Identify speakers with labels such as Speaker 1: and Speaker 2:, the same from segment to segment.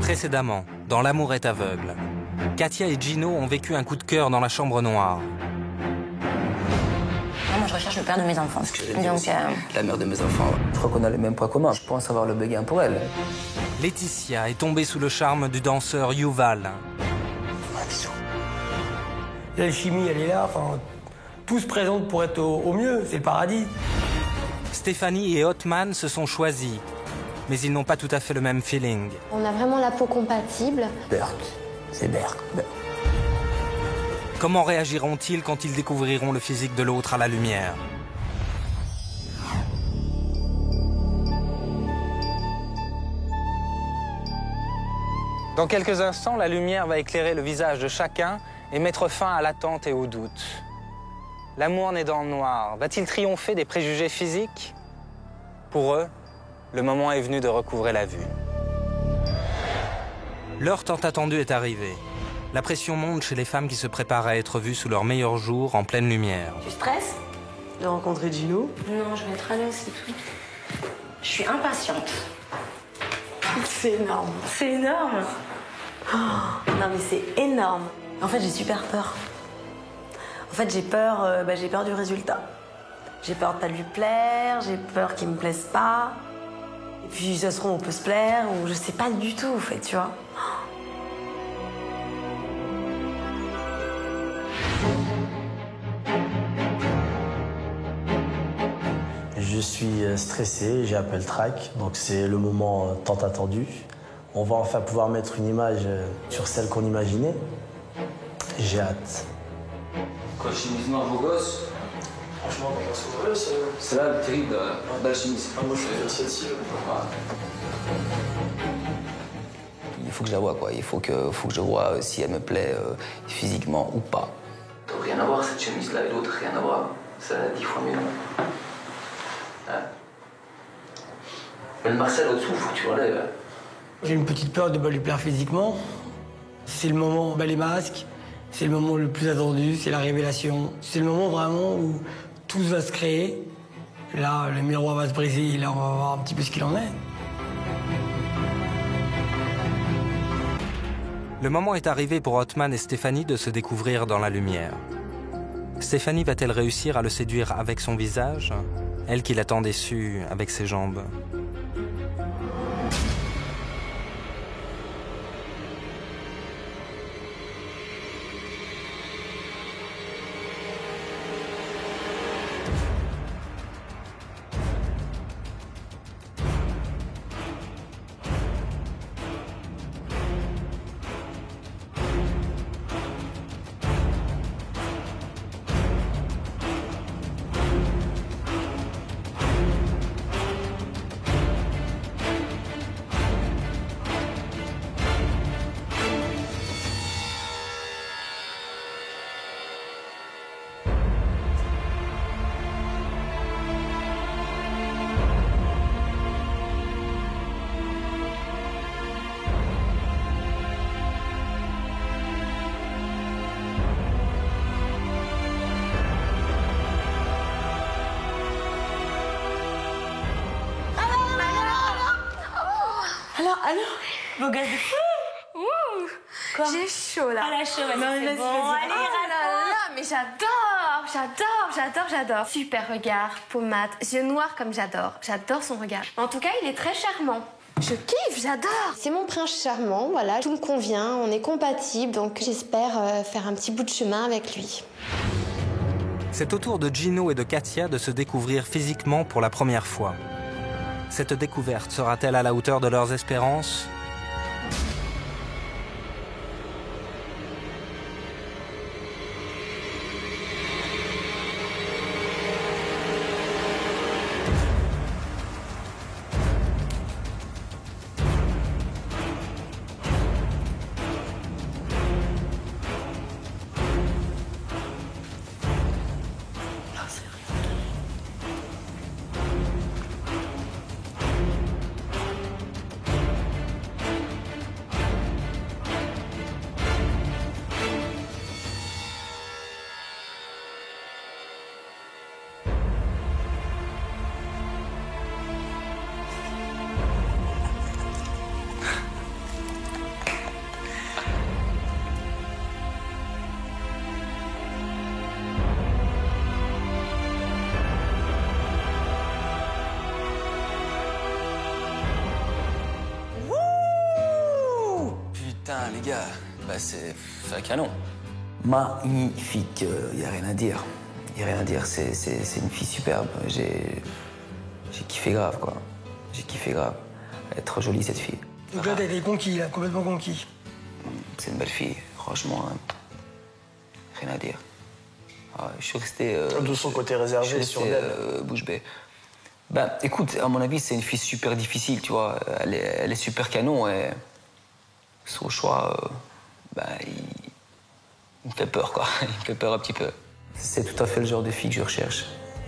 Speaker 1: Précédemment, dans L'amour est aveugle, Katia et Gino ont vécu un coup de cœur dans la chambre noire.
Speaker 2: Moi, je recherche le père de mes enfants. Donc,
Speaker 3: la mère de mes enfants. Je crois qu'on a les mêmes points communs. Je pense avoir le béguin pour elle.
Speaker 1: Laetitia est tombée sous le charme du danseur Yuval.
Speaker 3: Un bisou.
Speaker 4: L'alchimie, elle est là. Enfin, tout se présente pour être au mieux. C'est le paradis.
Speaker 1: Stéphanie et Othman se sont choisis, mais ils n'ont pas tout à fait le même feeling.
Speaker 5: On a vraiment la peau compatible.
Speaker 3: Berk, c'est Berk.
Speaker 1: Comment réagiront-ils quand ils découvriront le physique de l'autre à la lumière? Dans quelques instants, la lumière va éclairer le visage de chacun et mettre fin à l'attente et au doute. L'amour né dans le noir va-t-il triompher des préjugés physiques? Pour eux, le moment est venu de recouvrer la vue. L'heure tant attendue est arrivée. La pression monte chez les femmes qui se préparent à être vues sous leur meilleur jour en pleine lumière.
Speaker 2: tu stresses?
Speaker 4: J'ai rencontré Gino.
Speaker 2: Non, je vais être à l'aise, c'est tout. Je suis impatiente.
Speaker 6: C'est énorme.
Speaker 2: C'est énorme.
Speaker 6: Non mais c'est énorme. En fait, j'ai super peur. En fait, j'ai peur du résultat. J'ai peur de pas lui plaire, j'ai peur qu'il me plaise pas. Et puis, ça se trouve, on peut se plaire, ou je sais pas du tout, en fait, tu vois.
Speaker 7: Je suis stressé, j'ai appelé le track, donc c'est le moment tant attendu. On va enfin pouvoir mettre une image sur celle qu'on imaginait. J'ai hâte.
Speaker 3: Quoi, chimiquement, beau gosse?
Speaker 7: Franchement,
Speaker 3: C'est là le terrible d'alchimiste.
Speaker 7: moi je suis versatile.
Speaker 3: Il faut que je la voie, quoi. Il faut que je vois si elle me plaît physiquement ou pas. Ça n'a rien à voir, cette chemise-là et l'autre, rien à voir. Ça a 10 fois mieux. Hein? Mais le Marcel au-dessous, faut que tu relèves.
Speaker 4: J'ai une petite peur de pas lui plaire physiquement. C'est le moment, les masques, c'est le moment le plus attendu, c'est la révélation. C'est le moment vraiment où tout va se créer. Là, le miroir va se briser, là, on va voir un petit peu ce qu'il en est.
Speaker 1: Le moment est arrivé pour Othman et Stéphanie de se découvrir dans la lumière. Stéphanie va-t-elle réussir à le séduire avec son visage, elle qui l'a tant déçu avec ses jambes?
Speaker 6: Alors, beau gosse de fou. Quoi?
Speaker 2: J'ai chaud, là.
Speaker 6: Ah, la chaud, vas-y,
Speaker 2: Non,
Speaker 6: c'est
Speaker 2: vas-y,
Speaker 6: bon.
Speaker 2: vas-y.
Speaker 6: Allez,
Speaker 2: Oh là là, mais j'adore. Super regard, pommade, yeux noirs comme j'adore. J'adore son regard. En tout cas, il est très charmant. Je kiffe, j'adore.
Speaker 5: C'est mon prince charmant, voilà, tout me convient, on est compatibles, donc j'espère faire un petit bout de chemin avec lui.
Speaker 1: C'est au tour de Gino et de Katia de se découvrir physiquement pour la première fois. Cette découverte sera-t-elle à la hauteur de leurs espérances?
Speaker 3: Putain, les gars, bah c'est un canon. Magnifique, y a rien à dire. Y a rien à dire, c'est une fille superbe. J'ai kiffé grave, quoi. J'ai kiffé grave. Elle est trop jolie, cette fille.
Speaker 4: Donc là, t'as été conquis, là, complètement conquis.
Speaker 3: C'est une belle fille, franchement, hein. Rien à dire. Ah, je suis resté...
Speaker 7: de son côté réservé sur elle.
Speaker 3: Bouche bée. Bah, écoute, à mon avis, c'est une fille super difficile, tu vois. Elle est super canon et... Son choix, bah, il me fait peur, quoi. Il me fait peur un petit peu. C'est tout à fait le genre de fille que je recherche.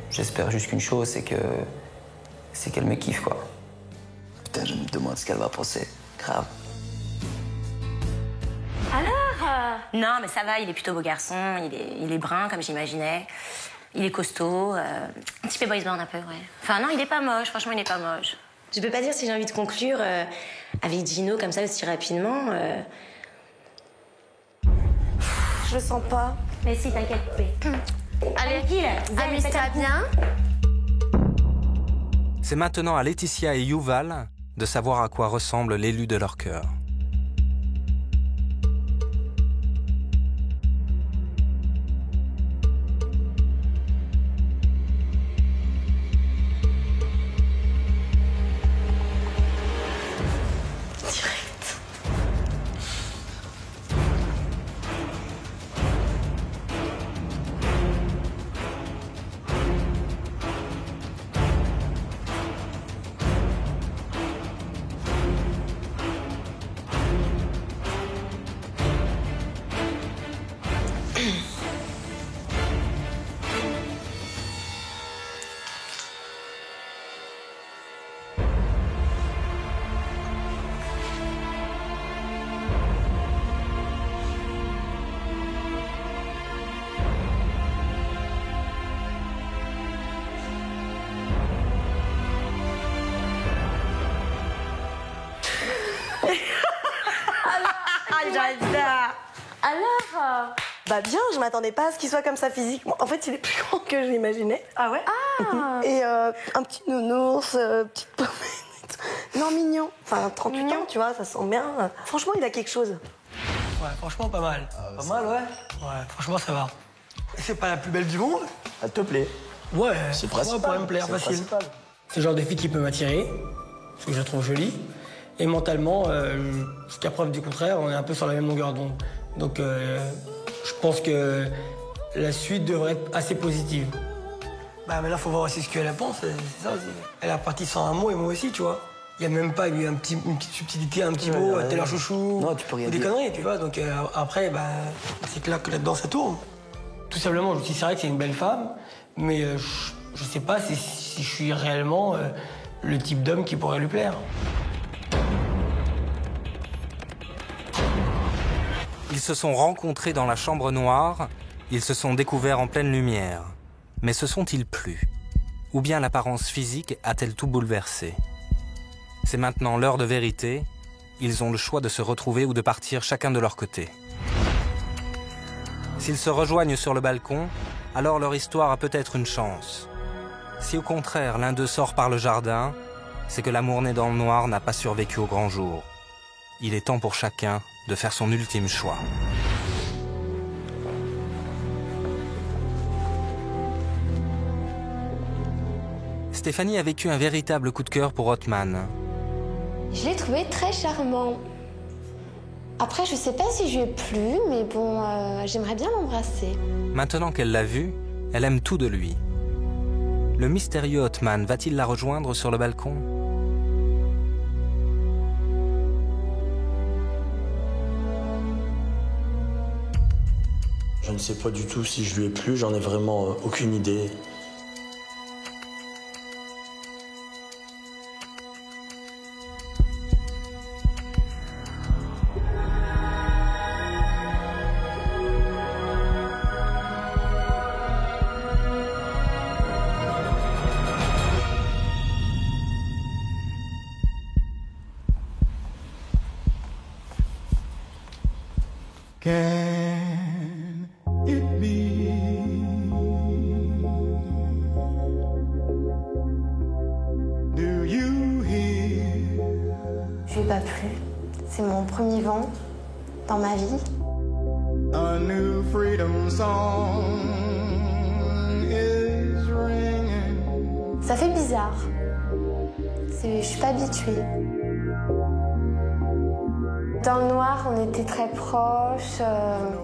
Speaker 3: J'espère juste qu'une chose, c'est qu'elle me kiffe, quoi. Putain, je me demande ce qu'elle va penser. Grave.
Speaker 2: Alors
Speaker 8: Non, mais ça va, il est plutôt beau garçon, il est brun, comme j'imaginais. Il est costaud, un petit peu boys band un peu, ouais. Enfin, non, il est pas moche, franchement, il est pas moche.
Speaker 6: Je peux pas dire si j'ai envie de conclure avec Gino comme ça aussi rapidement. Je le sens pas.
Speaker 8: Mais si, t'inquiète,
Speaker 2: Allez,
Speaker 8: tranquille,
Speaker 2: amuse-toi bien.
Speaker 1: C'est maintenant à Laetitia et Yuval de savoir à quoi ressemble l'élu de leur cœur.
Speaker 6: J'adore.
Speaker 2: Alors
Speaker 6: Bah bien, je m'attendais pas à ce qu'il soit comme ça physiquement. En fait, il est plus grand que je l'imaginais.
Speaker 2: Ah ouais
Speaker 6: Et un petit nounours, petite pommette et tout. Non, mignon. Enfin, 38
Speaker 2: Mignon.
Speaker 6: ans, tu vois, ça sent bien. Franchement, il a quelque chose.
Speaker 4: Ouais, franchement, pas mal.
Speaker 7: Pas mal, ouais.
Speaker 4: Ouais, franchement, ça va. C'est pas la plus belle du monde.
Speaker 7: Elle te plaît.
Speaker 4: Ouais,
Speaker 7: C'est
Speaker 4: moi,
Speaker 7: principal.
Speaker 4: pourrait me plaire
Speaker 7: C'est
Speaker 4: facile.
Speaker 7: principal.
Speaker 4: C'est le genre de fille qui peut m'attirer, parce que je la trouve jolie. Et mentalement, jusqu'à preuve du contraire, on est un peu sur la même longueur d'onde. Donc, je pense que la suite devrait être assez positive. Bah, mais là, faut voir aussi ce qu'elle pense, c'est ça aussi. Elle est partie sans un mot et moi aussi, tu vois. Il n'y a même pas eu une petite subtilité, un petit mot, t'es leur chouchou.
Speaker 3: Non, tu peux rien
Speaker 4: ou des
Speaker 3: dire.
Speaker 4: conneries, tu vois. Donc, après, bah, c'est clair que là-dedans, ça tourne. Tout simplement, je me dis, c'est vrai que c'est une belle femme, mais je sais pas si je suis réellement le type d'homme qui pourrait lui plaire.
Speaker 1: Ils se sont rencontrés dans la chambre noire, ils se sont découverts en pleine lumière. Mais se sont-ils plu? Ou bien l'apparence physique a-t-elle tout bouleversé? C'est maintenant l'heure de vérité, ils ont le choix de se retrouver ou de partir chacun de leur côté. S'ils se rejoignent sur le balcon, alors leur histoire a peut-être une chance. Si au contraire l'un d'eux sort par le jardin, c'est que l'amour né dans le noir n'a pas survécu au grand jour. Il est temps pour chacun de faire son ultime choix. Stéphanie a vécu un véritable coup de cœur pour Othman.
Speaker 5: Je l'ai trouvé très charmant. Après, je sais pas si je lui ai plu, mais bon, j'aimerais bien l'embrasser.
Speaker 1: Maintenant qu'elle l'a vu, elle aime tout de lui. Le mystérieux Othman va-t-il la rejoindre sur le balcon?
Speaker 7: Je ne sais pas du tout si je lui ai plu, j'en ai vraiment aucune idée.
Speaker 9: Can it be? Do you hear?
Speaker 5: Je lui ai pas plu. C'est mon premier vent. dans ma vie.
Speaker 9: A new freedom song is ringing.
Speaker 5: Ça fait bizarre. Je suis pas habituée. Dans le noir, on était très proches,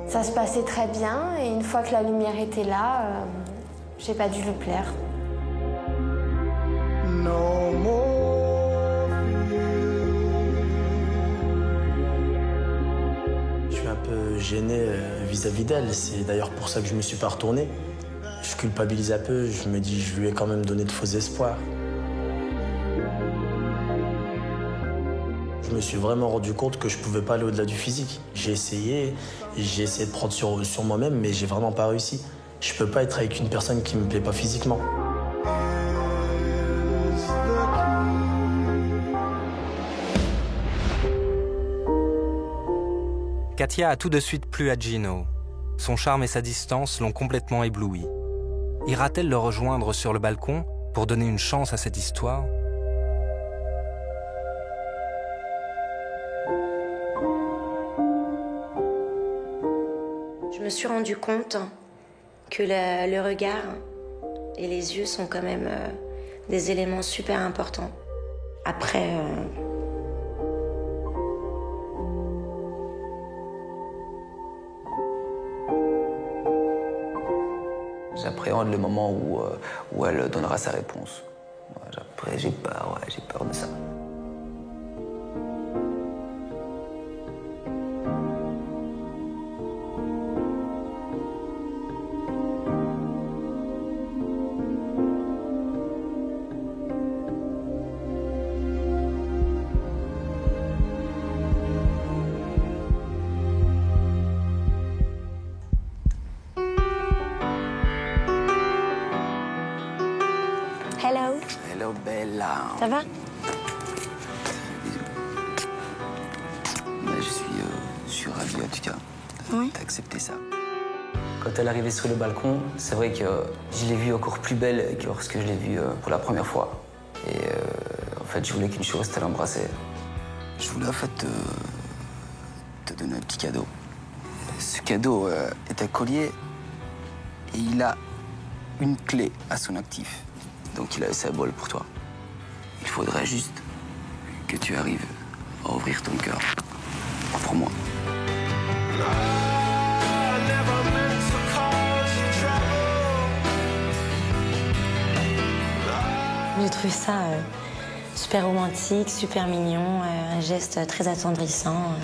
Speaker 5: ça se passait très bien, et une fois que la lumière était là, j'ai pas dû lui plaire.
Speaker 9: No more
Speaker 7: Je suis un peu gêné vis-à-vis d'elle. C'est d'ailleurs pour ça que je me suis pas retourné. Je culpabilise un peu, je me dis je lui ai quand même donné de faux espoirs. Je me suis vraiment rendu compte que je pouvais pas aller au-delà du physique. J'ai essayé de prendre sur moi-même, mais j'ai vraiment pas réussi. Je peux pas être avec une personne qui me plaît pas physiquement.
Speaker 1: Katia a tout de suite plu à Gino. Son charme et sa distance l'ont complètement ébloui. Ira-t-elle le rejoindre sur le balcon pour donner une chance à cette histoire ?
Speaker 8: Je me suis rendu compte que le regard et les yeux sont quand même des éléments super importants. Après,
Speaker 3: J'appréhende le moment où elle donnera sa réponse. Après, j'ai peur de ça.
Speaker 8: hello,
Speaker 3: Hello, Bella.
Speaker 8: ça va?
Speaker 3: Je suis ravi, en tout cas,
Speaker 8: Oui.
Speaker 3: d'accepter ça. Quand elle est arrivée sur le balcon, c'est vrai que je l'ai vue encore plus belle que lorsque je l'ai vue pour la première fois. Et en fait, je voulais qu'une chose, c'était l'embrasser. Je voulais en fait te donner un petit cadeau. Ce cadeau est un collier et il a une clé à son actif. Donc il a un symbole pour toi. Il faudrait juste que tu arrives à ouvrir ton cœur pour moi.
Speaker 8: J'ai trouvé ça super romantique, super mignon, un geste très attendrissant.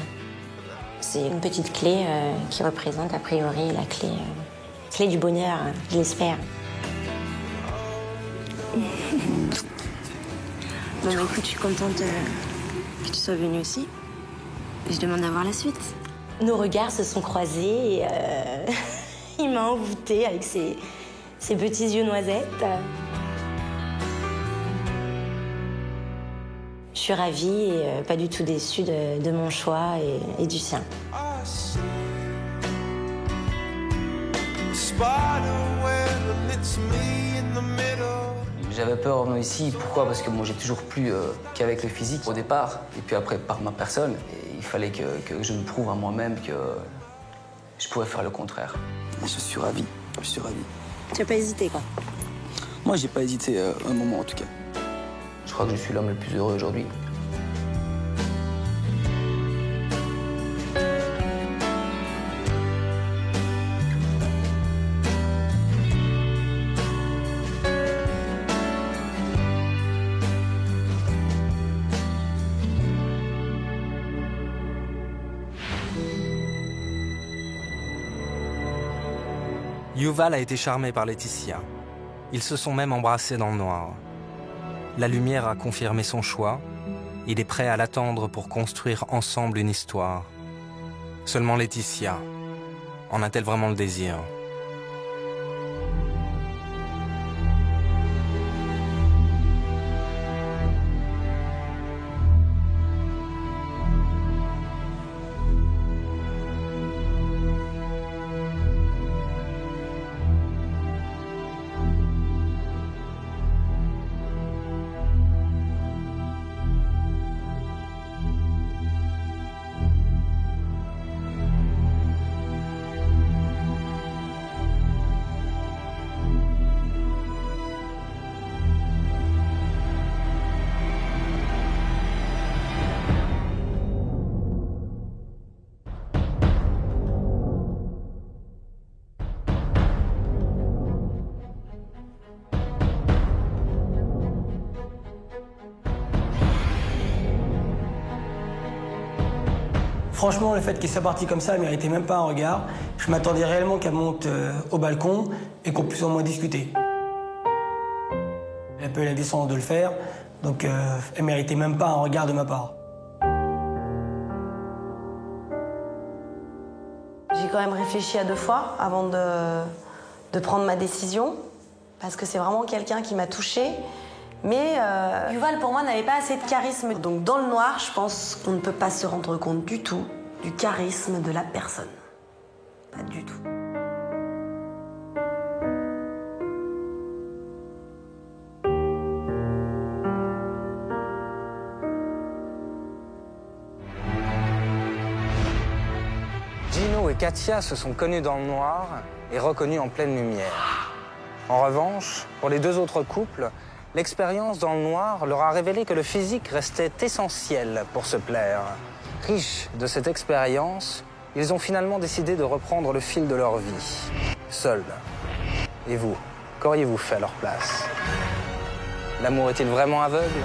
Speaker 8: C'est une petite clé qui représente a priori la clé du bonheur, je l'espère. Bon, bah, écoute, je suis contente que tu sois venue aussi. Je demande d'avoir la suite. Nos regards se sont croisés et il m'a envoûtée avec ses petits yeux noisettes. Je suis ravie et pas du tout déçue de mon choix et du sien.
Speaker 3: J'avais peur moi ici, pourquoi? Parce que moi j'ai toujours plu qu'avec le physique au départ, et puis après par ma personne. Et il fallait que je me prouve à moi-même que je pouvais faire le contraire. Et je suis ravi, je suis ravi.
Speaker 8: Tu n'as pas hésité, quoi?
Speaker 3: Moi j'ai pas hésité un moment en tout cas. Je crois que je suis l'homme le plus heureux aujourd'hui.
Speaker 1: Yuval a été charmé par Laetitia. Ils se sont même embrassés dans le noir. La lumière a confirmé son choix. Il est prêt à l'attendre pour construire ensemble une histoire. Seulement Laetitia, en a-t-elle vraiment le désir ?
Speaker 4: Franchement, le fait qu'elle soit partie comme ça, elle méritait même pas un regard. Je m'attendais réellement qu'elle monte au balcon et qu'on puisse au moins discuter. Elle a pas eu la décence de le faire, donc elle méritait même pas un regard de ma part.
Speaker 6: J'ai quand même réfléchi à 2 fois avant de prendre ma décision, parce que c'est vraiment quelqu'un qui m'a touchée. Mais Yuval, pour moi, n'avait pas assez de charisme. Donc dans le noir, je pense qu'on ne peut pas se rendre compte du tout du charisme de la personne. Pas du tout.
Speaker 1: Gino et Katia se sont connus dans le noir et reconnus en pleine lumière. En revanche, pour les 2 autres couples, l'expérience dans le noir leur a révélé que le physique restait essentiel pour se plaire. Riches de cette expérience, ils ont finalement décidé de reprendre le fil de leur vie, seuls. Et vous, qu'auriez-vous fait à leur place? L'amour est-il vraiment aveugle?